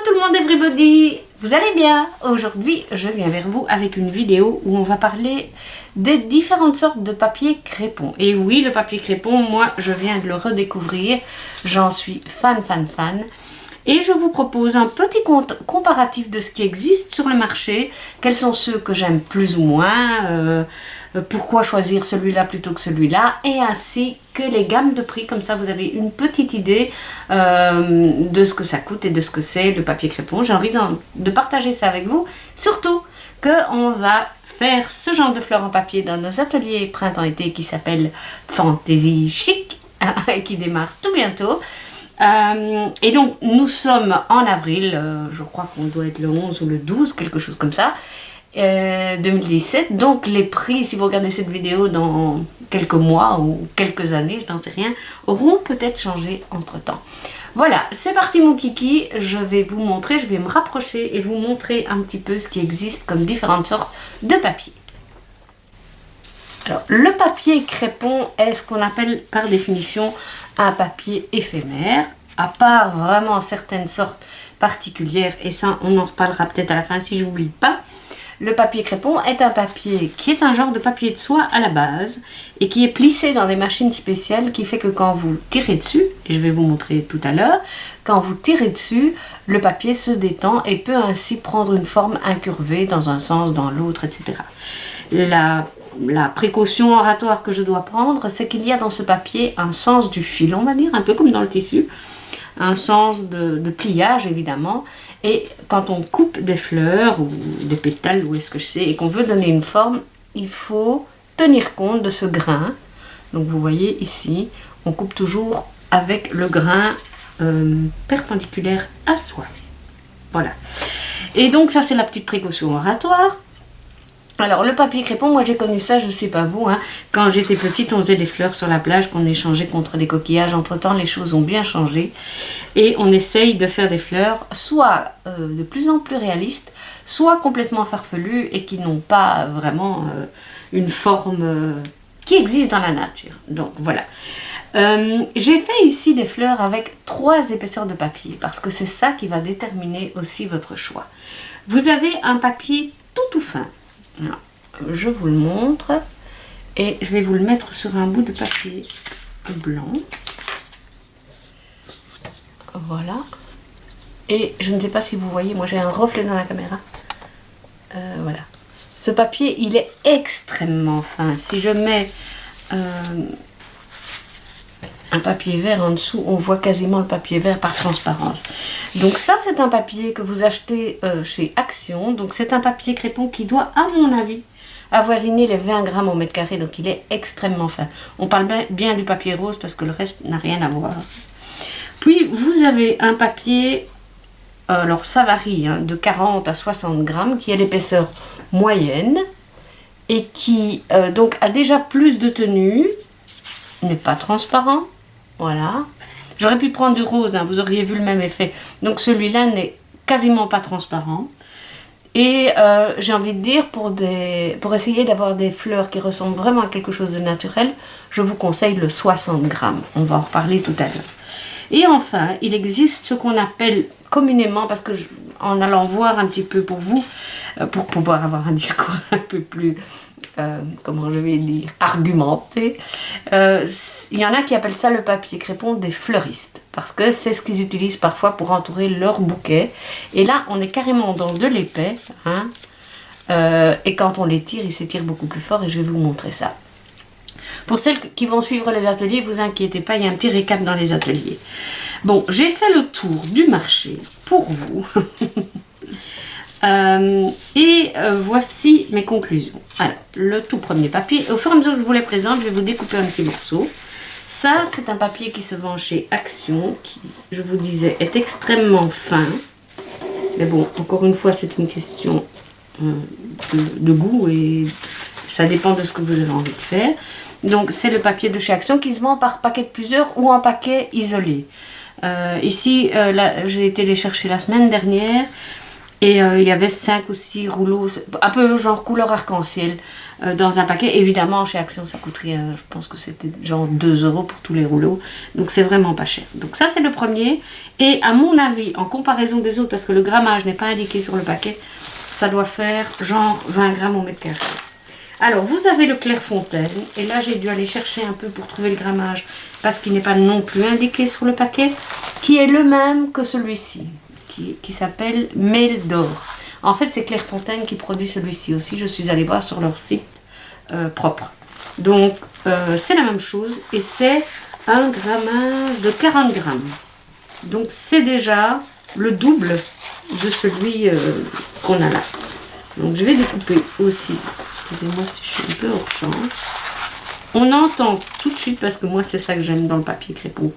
tout le monde, everybody! Vous allez bien? Aujourd'hui, je viens vers vous avec une vidéo où on va parler des différentes sortes de papier crépon. Et oui, le papier crépon, moi, je viens de le redécouvrir. J'en suis fan. Et je vous propose un petit comparatif de ce qui existe sur le marché. Quels sont ceux que j'aime plus ou moins, pourquoi choisir celui-là plutôt que celui-là, et ainsi que les gammes de prix. Comme ça, vous avez une petite idée de ce que ça coûte et de ce que c'est le papier crépon. J'ai envie de partager ça avec vous. Surtout qu'on va faire ce genre de fleurs en papier dans nos ateliers printemps-été qui s'appelle Fantaisie Chic, qui démarre tout bientôt. Et donc nous sommes en avril, je crois qu'on doit être le 11 ou le 12, quelque chose comme ça, 2017. Donc les prix, si vous regardez cette vidéo dans quelques mois ou quelques années, je n'en sais rien, auront peut-être changé entre temps. Voilà, c'est parti mon kiki, je vais vous montrer, je vais me rapprocher et vous montrer un petit peu ce qui existe comme différentes sortes de papier. Alors, le papier crépon est ce qu'on appelle par définition un papier éphémère, à part vraiment certaines sortes particulières, et ça on en reparlera peut-être à la fin si je n'oublie pas. Le papier crépon est un papier qui est un genre de papier de soie à la base et qui est plissé dans des machines spéciales qui fait que quand vous tirez dessus, et je vais vous montrer tout à l'heure, quand vous tirez dessus, le papier se détend et peut ainsi prendre une forme incurvée dans un sens, dans l'autre, etc. La précaution oratoire que je dois prendre, c'est qu'il y a dans ce papier un sens du fil, on va dire, un peu comme dans le tissu, un sens de pliage évidemment, et quand on coupe des fleurs ou des pétales, ou est-ce que je sais, et qu'on veut donner une forme, il faut tenir compte de ce grain. Donc vous voyez ici, on coupe toujours avec le grain perpendiculaire à soi. Voilà. Et donc ça c'est la petite précaution oratoire. Alors le papier crépon, moi j'ai connu ça, je sais pas vous, hein, quand j'étais petite on faisait des fleurs sur la plage qu'on échangeait contre des coquillages. Entre temps les choses ont bien changé et on essaye de faire des fleurs soit de plus en plus réalistes, soit complètement farfelues et qui n'ont pas vraiment une forme qui existe dans la nature. Donc voilà. J'ai fait ici des fleurs avec 3 épaisseurs de papier parce que c'est ça qui va déterminer aussi votre choix. Vous avez un papier tout fin. Alors, je vous le montre et je vais vous le mettre sur un bout de papier blanc. Voilà. Et je ne sais pas si vous voyez, moi j'ai un reflet dans la caméra. Voilà. Ce papier, il est extrêmement fin. Si je mets un papier vert en dessous, on voit quasiment le papier vert par transparence. Donc ça c'est un papier que vous achetez chez Action. Donc c'est un papier crépon qui doit, à mon avis, avoisiner les 20 grammes au mètre carré. Donc il est extrêmement fin. On parle bien du papier rose parce que le reste n'a rien à voir. Puis vous avez un papier, alors ça varie, hein, de 40 à 60 grammes, qui a l'épaisseur moyenne et qui donc a déjà plus de tenue, n'est pas transparent. Voilà. J'aurais pu prendre du rose, hein, vous auriez vu le même effet. Donc celui-là n'est quasiment pas transparent. Et j'ai envie de dire, pour essayer d'avoir des fleurs qui ressemblent vraiment à quelque chose de naturel, je vous conseille le 60 grammes. On va en reparler tout à l'heure. Et enfin, il existe ce qu'on appelle communément, parce que en allant voir un petit peu pour vous, pour pouvoir avoir un discours un peu plus, comment je vais dire, argumenté, il y en a qui appellent ça le papier crépon des fleuristes, parce que c'est ce qu'ils utilisent parfois pour entourer leur bouquet. Et là, on est carrément dans de l'épais, hein, et quand on les tire, ils s'étirent beaucoup plus fort, et je vais vous montrer ça. Pour celles qui vont suivre les ateliers, vous inquiétez pas, il y a un petit récap dans les ateliers. Bon, j'ai fait le tour du marché pour vous. Voici mes conclusions. Alors, le tout premier papier. Au fur et à mesure que je vous les présente, je vais vous découper un petit morceau. Ça, c'est un papier qui se vend chez Action, qui, je vous disais, est extrêmement fin. Mais bon, encore une fois, c'est une question de goût et ça dépend de ce que vous avez envie de faire. Donc c'est le papier de chez Action qui se vend par paquet de plusieurs ou en paquet isolé. Ici, j'ai été les chercher la semaine dernière Et il y avait 5 ou 6 rouleaux, un peu genre couleur arc-en-ciel, dans un paquet. Évidemment, chez Action, ça coûterait, je pense que c'était genre 2 € pour tous les rouleaux. Donc, c'est vraiment pas cher. Donc, ça, c'est le premier. Et à mon avis, en comparaison des autres, parce que le grammage n'est pas indiqué sur le paquet, ça doit faire genre 20 grammes au mètre carré. Alors, vous avez le Clairefontaine. Et là, j'ai dû aller chercher un peu pour trouver le grammage, parce qu'il n'est pas non plus indiqué sur le paquet, qui est le même que celui-ci. Qui s'appelle Mail d'or. En fait, c'est Clairefontaine qui produit celui-ci aussi. Je suis allée voir sur leur site propre. Donc, c'est la même chose et c'est un grammage de 40 grammes. Donc, c'est déjà le double de celui qu'on a là. Donc, je vais découper aussi. Excusez-moi si je suis un peu hors champ. On entend tout de suite, parce que moi, c'est ça que j'aime dans le papier crépon.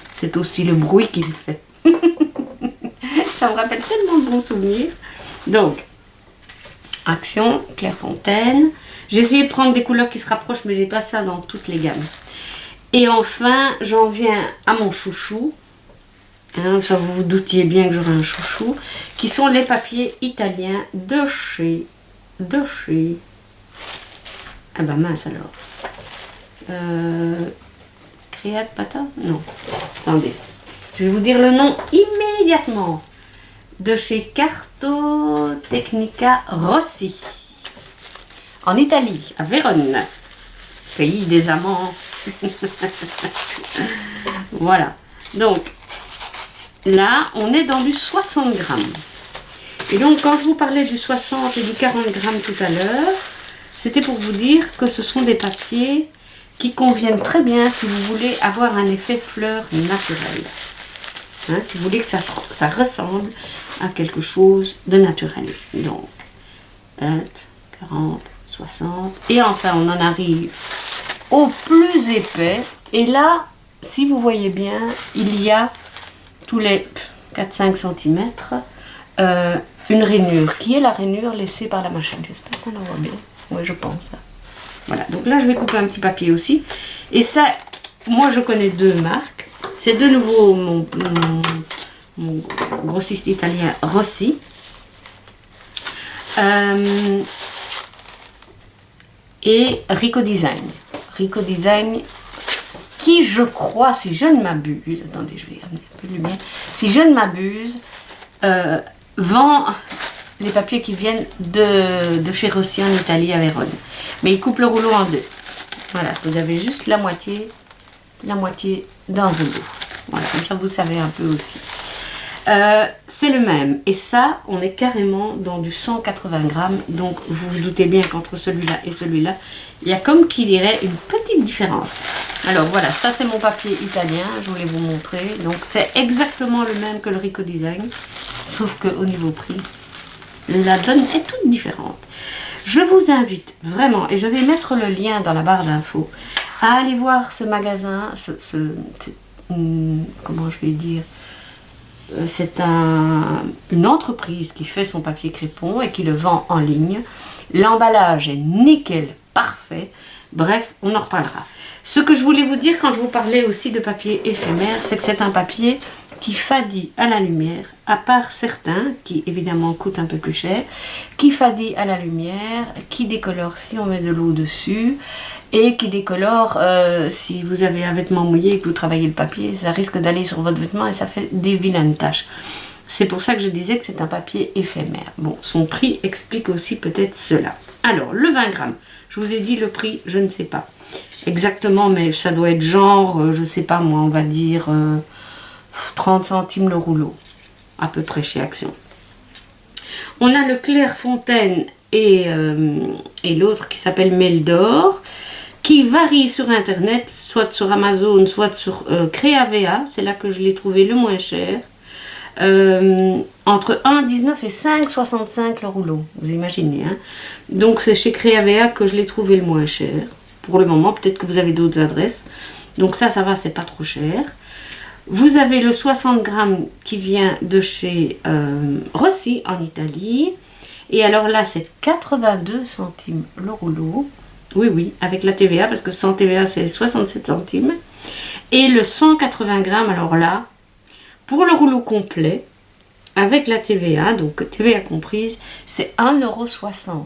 C'est aussi le bruit qu'il fait. Ça me rappelle tellement de bons souvenirs. Donc, Action, Clairefontaine. J'ai essayé de prendre des couleurs qui se rapprochent, mais j'ai pas ça dans toutes les gammes. Et enfin, j'en viens à mon chouchou. Hein, ça, vous vous doutiez bien que j'aurais un chouchou. Qui sont les papiers italiens de chez... Ah bah mince alors. Create Pata? Non. Attendez. Je vais vous dire le nom immédiatement. De chez Cartotecnica Rossi. En Italie, à Vérone. Pays des amants. Voilà. Donc, là, on est dans du 60 grammes. Et donc, quand je vous parlais du 60 et du 40 grammes tout à l'heure, c'était pour vous dire que ce sont des papiers qui conviennent très bien si vous voulez avoir un effet fleur naturel. Hein, si vous voulez que ça ressemble à quelque chose de naturel. Donc, 20, 40, 60. Et enfin, on en arrive au plus épais. Et là, si vous voyez bien, il y a tous les 4-5 cm une rainure, qui est la rainure laissée par la machine. J'espère qu'on en voit bien. Oui, je pense. Voilà, donc là, je vais couper un petit papier aussi. Et ça, moi, je connais 2 marques. C'est de nouveau mon grossiste italien Rossi. Et Rico Design. Rico Design qui, je crois, si je ne m'abuse, attendez, je vais amener un peu de lumière, si je ne m'abuse, vend les papiers qui viennent de chez Rossi en Italie à Vérone. Mais il coupe le rouleau en 2. Voilà, vous avez juste la moitié d'un rouleau. Voilà, comme ça vous savez un peu aussi. C'est le même. Et ça, on est carrément dans du 180 grammes. Donc, vous vous doutez bien qu'entre celui-là et celui-là, il y a comme qui dirait une petite différence. Alors, voilà, ça c'est mon papier italien. Je voulais vous montrer. Donc, c'est exactement le même que le Rico Design. Sauf qu'au niveau prix, la donne est toute différente. Je vous invite vraiment, et je vais mettre le lien dans la barre d'infos, à aller voir ce magasin, comment je vais dire, c'est une entreprise qui fait son papier crépon et qui le vend en ligne. L'emballage est nickel, parfait. Bref, on en reparlera. Ce que je voulais vous dire quand je vous parlais aussi de papier éphémère, c'est que c'est un papier qui fadit à la lumière, à part certains, qui évidemment coûtent un peu plus cher, qui fadit à la lumière, qui décolore si on met de l'eau dessus, et qui décolore si vous avez un vêtement mouillé et que vous travaillez le papier, ça risque d'aller sur votre vêtement et ça fait des vilaines taches. C'est pour ça que je disais que c'est un papier éphémère. Bon, son prix explique aussi peut-être cela. Alors, le 20 grammes, je vous ai dit le prix, je ne sais pas exactement, mais ça doit être genre, je ne sais pas moi, on va dire 30 centimes le rouleau, à peu près chez Action. On a le Clairefontaine et l'autre qui s'appelle Mail d'or, qui varie sur internet, soit sur Amazon, soit sur Creavea, c'est là que je l'ai trouvé le moins cher. Entre 1,19 et 5,65 le rouleau, vous imaginez, hein. Donc c'est chez Creavea que je l'ai trouvé le moins cher. Pour le moment, peut-être que vous avez d'autres adresses. Donc ça va, c'est pas trop cher. Vous avez le 60 grammes qui vient de chez Rossi en Italie. Et alors là, c'est 82 centimes le rouleau. Oui, oui, avec la TVA, parce que sans TVA, c'est 67 centimes. Et le 180 grammes, alors là, pour le rouleau complet, avec la TVA, donc TVA comprise, c'est 1,60 €.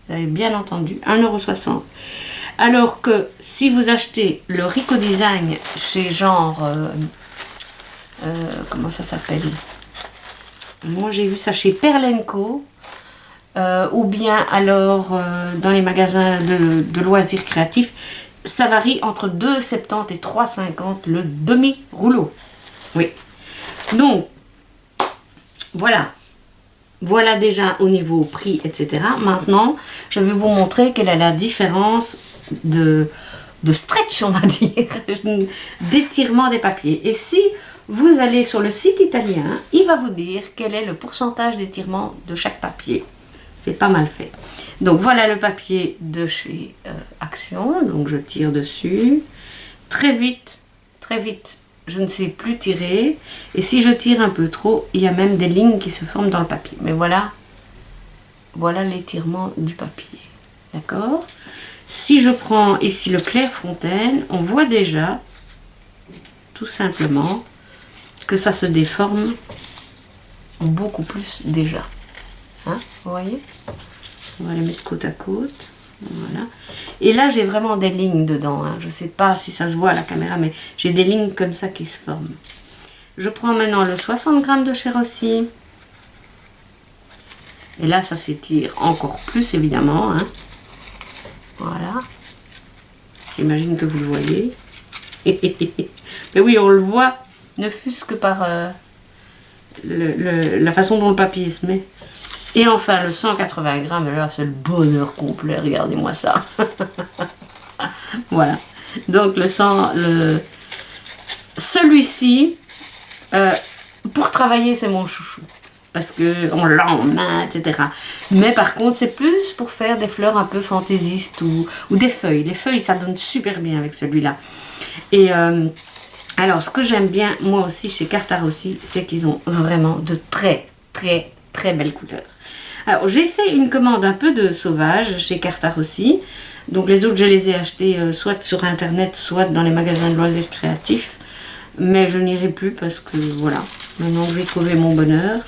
Vous avez bien entendu, 1,60 €. Alors que si vous achetez le Rico Design chez genre... comment ça s'appelle? Moi j'ai vu ça chez Perlenco. Ou bien alors dans les magasins de loisirs créatifs, ça varie entre 2,70 et 3,50 le demi-rouleau. Oui. Donc, voilà. Voilà déjà au niveau prix, etc. Maintenant, je vais vous montrer quelle est la différence de stretch, on va dire, d'étirement des papiers. Et si vous allez sur le site italien, il va vous dire quel est le pourcentage d'étirement de chaque papier. C'est pas mal fait. Donc voilà le papier de chez Action. Donc je tire dessus. Très vite, je ne sais plus tirer. Et si je tire un peu trop, il y a même des lignes qui se forment dans le papier. Mais voilà l'étirement du papier. D'accord? Si je prends ici le Clairefontaine, on voit déjà, tout simplement, que ça se déforme beaucoup plus déjà. Hein, vous voyez? On va les mettre côte à côte. Voilà. Et là, j'ai vraiment des lignes dedans. Hein. Je ne sais pas si ça se voit à la caméra, mais j'ai des lignes comme ça qui se forment. Je prends maintenant le 60 g de Cher-Aussi. Et là, ça s'étire encore plus, évidemment. Hein. Voilà. J'imagine que vous le voyez. Mais oui, on le voit, ne fût-ce que par la façon dont le papier se met. Et enfin, le 180 g, là, c'est le bonheur complet. Regardez-moi ça. Voilà. Donc, celui-ci, pour travailler, c'est mon chouchou. Parce qu'on l'a en main, etc. Mais par contre, c'est plus pour faire des fleurs un peu fantaisistes ou des feuilles. Les feuilles, ça donne super bien avec celui-là. Et alors, ce que j'aime bien, moi aussi, chez Cartarossi, c'est qu'ils ont vraiment de très, très, très belles couleurs. Alors, j'ai fait une commande un peu de sauvage chez Cartarossi. Donc, les autres, je les ai achetés soit sur Internet, soit dans les magasins de loisirs créatifs. Mais je n'irai plus parce que, voilà, maintenant j'ai trouvé mon bonheur.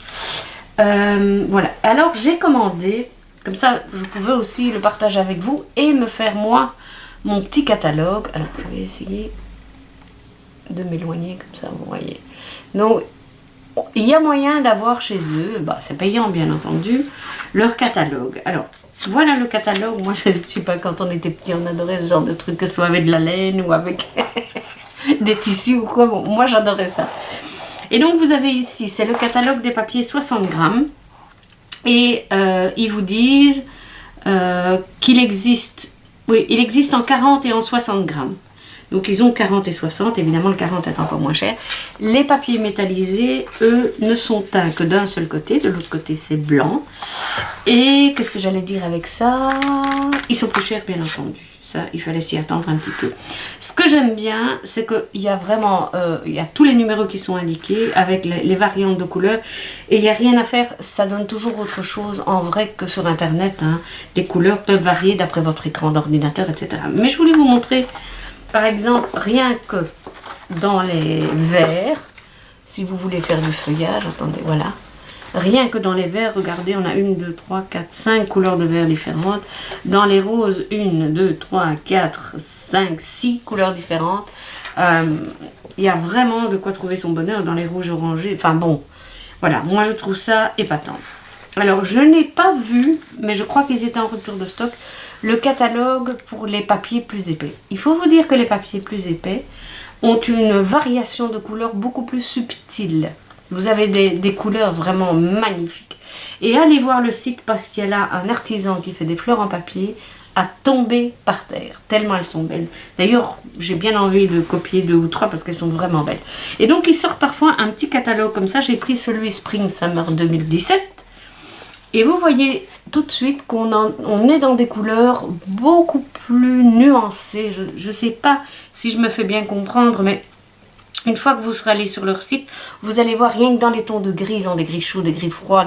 Voilà. Alors, j'ai commandé, comme ça, je pouvais aussi le partager avec vous et me faire, moi, mon petit catalogue. Alors, je vais essayer de m'éloigner comme ça, vous voyez. Donc, il y a moyen d'avoir chez eux, bah, c'est payant bien entendu, leur catalogue. Alors, voilà le catalogue. Moi, je ne sais pas, quand on était petit, on adorait ce genre de truc, que ce soit avec de la laine ou avec des tissus ou quoi. Bon, moi, j'adorais ça. Et donc, vous avez ici, c'est le catalogue des papiers 60 g. Et ils vous disent qu'il existe, oui, il existe en 40 et en 60 g. Donc, ils ont 40 et 60. Évidemment, le 40 est encore moins cher. Les papiers métallisés, eux, ne sont teints que d'un seul côté. De l'autre côté, c'est blanc. Et qu'est-ce que j'allais dire avec ça? Ils sont plus chers, bien entendu. Ça, il fallait s'y attendre un petit peu. Ce que j'aime bien, c'est qu'il y a vraiment... il y a tous les numéros qui sont indiqués avec les variantes de couleurs. Et il n'y a rien à faire. Ça donne toujours autre chose en vrai que sur Internet. Hein. Les couleurs peuvent varier d'après votre écran d'ordinateur, etc. Mais je voulais vous montrer... Par exemple, rien que dans les verts, si vous voulez faire du feuillage, attendez, voilà. Rien que dans les verts, regardez, on a 1, 2, 3, 4, 5 couleurs de verts différentes. Dans les roses, 1, 2, 3, 4, 5, 6 couleurs différentes. Il y a vraiment de quoi trouver son bonheur dans les rouges orangés. Enfin bon, voilà, moi je trouve ça épatant. Alors, je n'ai pas vu, mais je crois qu'ils étaient en rupture de stock, le catalogue pour les papiers plus épais. Il faut vous dire que les papiers plus épais ont une variation de couleurs beaucoup plus subtile. Vous avez des couleurs vraiment magnifiques. Et allez voir le site parce qu'il y a là un artisan qui fait des fleurs en papier à tomber par terre, tellement elles sont belles. D'ailleurs, j'ai bien envie de copier 2 ou 3 parce qu'elles sont vraiment belles. Et donc, il sort parfois un petit catalogue comme ça. J'ai pris celui Spring Summer 2017. Et vous voyez tout de suite qu'on est dans des couleurs beaucoup plus nuancées. Je ne sais pas si je me fais bien comprendre, mais Une fois que vous serez allé sur leur site, vous allez voir rien que dans les tons de gris, ils ont des gris chauds, des gris froids,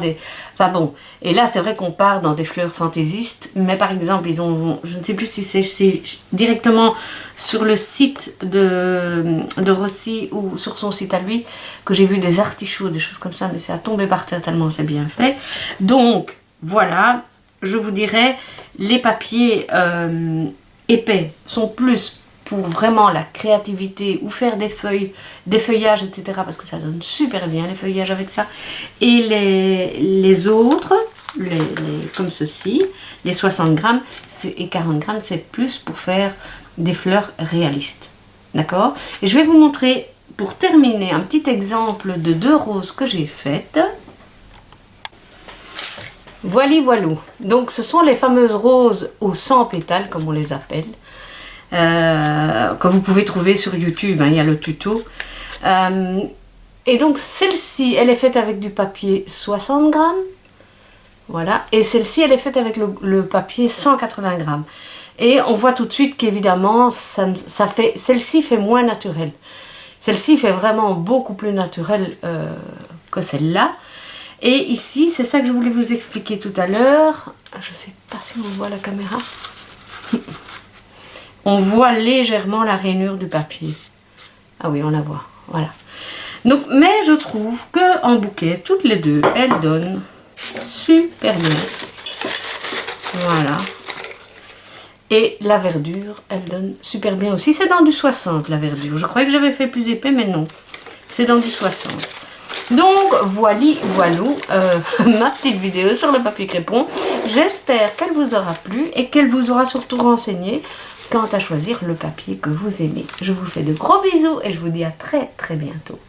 enfin bon. Et là, c'est vrai qu'on part dans des fleurs fantaisistes, mais par exemple, ils ont, je ne sais plus si c'est directement sur le site de Rossi ou sur son site à lui, que j'ai vu des artichauts, des choses comme ça, mais c'est à tomber par terre tellement c'est bien fait. Donc, voilà, je vous dirais, les papiers épais sont plus pour vraiment la créativité ou faire des feuilles, des feuillages, etc. Parce que ça donne super bien les feuillages avec ça. Et les autres, comme ceci, les 60 grammes et 40 grammes, c'est plus pour faire des fleurs réalistes. D'accord? Et je vais vous montrer, pour terminer, un petit exemple de 2 roses que j'ai faites. Voilà. Donc ce sont les fameuses roses aux 100 pétales, comme on les appelle. Que vous pouvez trouver sur YouTube, hein, il y a le tuto. Et donc celle-ci, elle est faite avec du papier 60 grammes. Voilà. Et celle-ci, elle est faite avec le papier 180 grammes. Et on voit tout de suite qu'évidemment, celle-ci fait moins naturel. Celle-ci fait vraiment beaucoup plus naturel que celle-là. Et ici, c'est ça que je voulais vous expliquer tout à l'heure. Je ne sais pas si on voit la caméra. On voit légèrement la rainure du papier. Ah oui, on la voit. Voilà. Donc, mais je trouve qu'en bouquet, toutes les deux, elles donnent super bien. Voilà. Et la verdure, elle donne super bien aussi. C'est dans du 60, la verdure. Je croyais que j'avais fait plus épais, mais non. C'est dans du 60. Donc, voilà ma petite vidéo sur le papier crépon. J'espère qu'elle vous aura plu et qu'elle vous aura surtout renseigné quant à choisir le papier que vous aimez. Je vous fais de gros bisous et je vous dis à très bientôt.